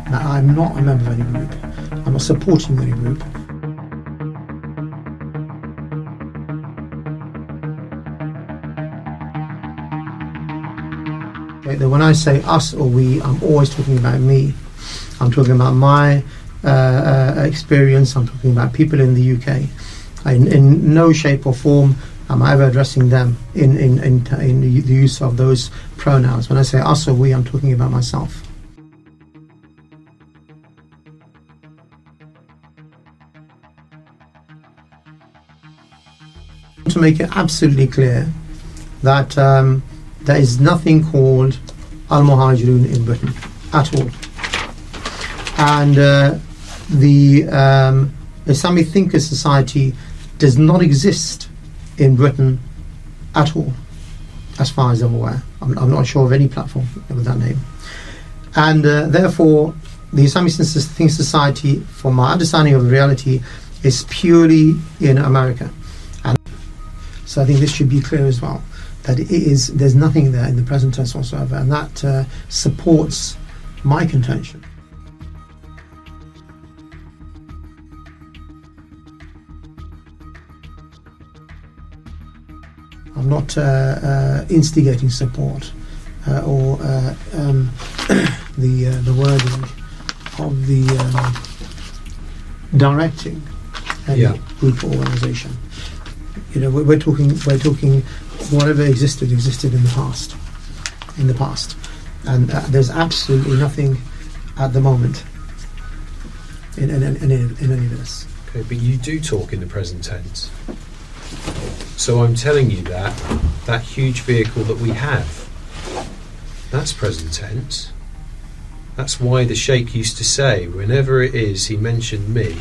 Now, I'm not a member of any group. I'm not supporting any group. Okay, when I say us or we, I'm always talking about me. I'm talking about my experience. I'm talking about people in the UK. In no shape or form am I ever addressing them in the use of those pronouns. When I say us or we, I'm talking about myself. To make it absolutely clear that there is nothing called Al-Muhajirun in Britain at all. And the Islamic Thinkers Society does not exist in Britain at all, as far as I'm aware. I'm not sure of any platform with that name. And therefore, the Islamic Thinkers Society, from my understanding of the reality, is purely in America. And so I think this should be clear as well, that there's nothing there in the present tense whatsoever, and that supports my contention. I'm not instigating support or the wording of the directing any group or organisation. You know, we're talking whatever existed in the past, and there's absolutely nothing at the moment in any of this. Okay, but you do talk in the present tense. So I'm telling you that huge vehicle that we have, that's present tense. That's why the Sheikh used to say, whenever it is he mentioned me,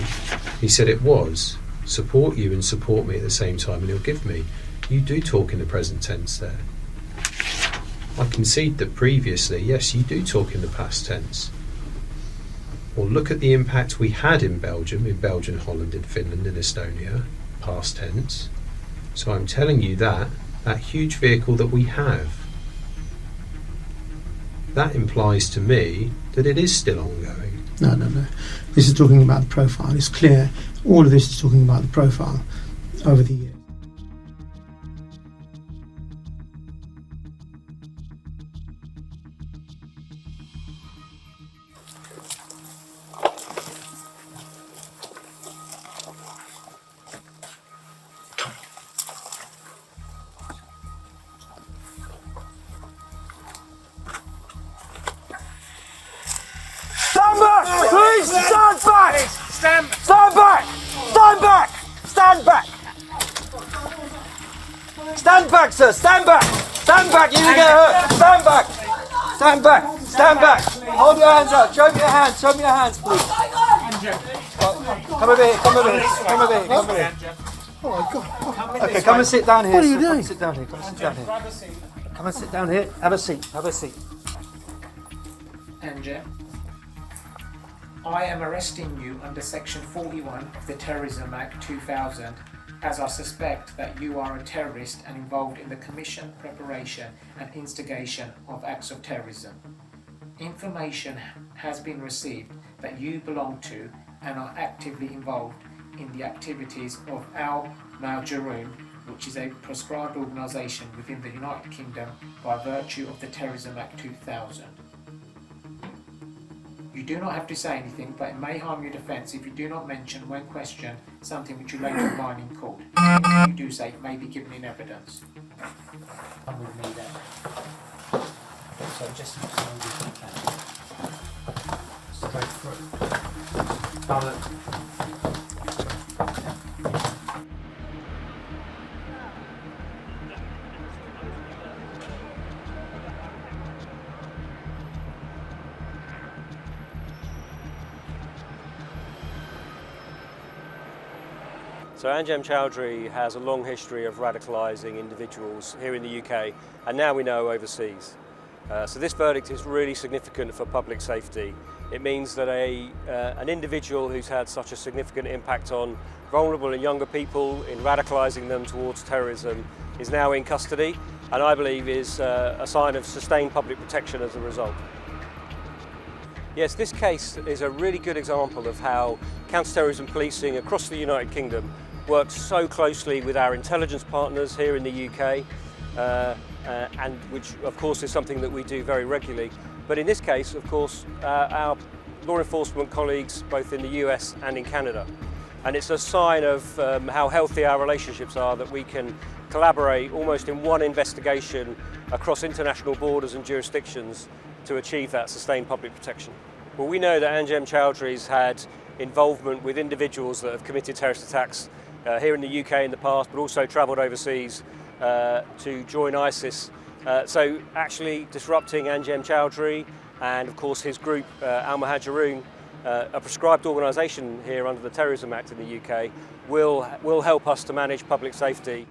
he said it was support you and support me at the same time, and he'll give me. You do talk in the present tense there. I concede that previously, yes, you do talk in the past tense. Or look at the impact we had in Belgium, Holland, in Finland, in Estonia, past tense. So I'm telling you that huge vehicle that we have, that implies to me that it is still ongoing. No. This is talking about the profile. It's clear. All of this is talking about the profile over the years. Stand back! Please stand back! Stand back! Stand back! Stand back! Stand back, sir! Stand back! Stand back! You're gonna get hurt! Stand back! Stand back! Stand back! Hold your hands up! Show me your hands! Show me your hands, please! Come over here! Come over here! Come over here! Come over here! Oh my God! Okay, come and sit down here. What are you doing? Come and sit down here. Come and sit down here. Come and sit down here. Have a seat. Have a seat. Anjem, I am arresting you under Section 41 of the Terrorism Act 2000 as I suspect that you are a terrorist and involved in the commission, preparation and instigation of acts of terrorism. Information has been received that you belong to and are actively involved in the activities of Al-Muhajirun, which is a proscribed organisation within the United Kingdom by virtue of the Terrorism Act 2000. You do not have to say anything, but it may harm your defence if you do not mention, when questioned, something which you later line in court. Anything you do say may be given in evidence. Come with me then. So just straight through. Follow. So Anjem Choudary has a long history of radicalising individuals here in the UK, and now we know overseas. So this verdict is really significant for public safety. It means that an individual who's had such a significant impact on vulnerable and younger people in radicalising them towards terrorism is now in custody, and I believe is a sign of sustained public protection as a result. Yes, this case is a really good example of how counter-terrorism policing across the United Kingdom works so closely with our intelligence partners here in the UK, and which of course is something that we do very regularly. But in this case, of course, our law enforcement colleagues both in the US and in Canada. And it's a sign of how healthy our relationships are, that we can collaborate almost in one investigation across international borders and jurisdictions to achieve that sustained public protection. Well, we know that Anjem Choudhary's had involvement with individuals that have committed terrorist attacks here in the UK in the past, but also travelled overseas to join ISIS. So actually disrupting Anjem Choudary and of course his group Al-Muhajirun, a prescribed organisation here under the Terrorism Act in the UK, will help us to manage public safety.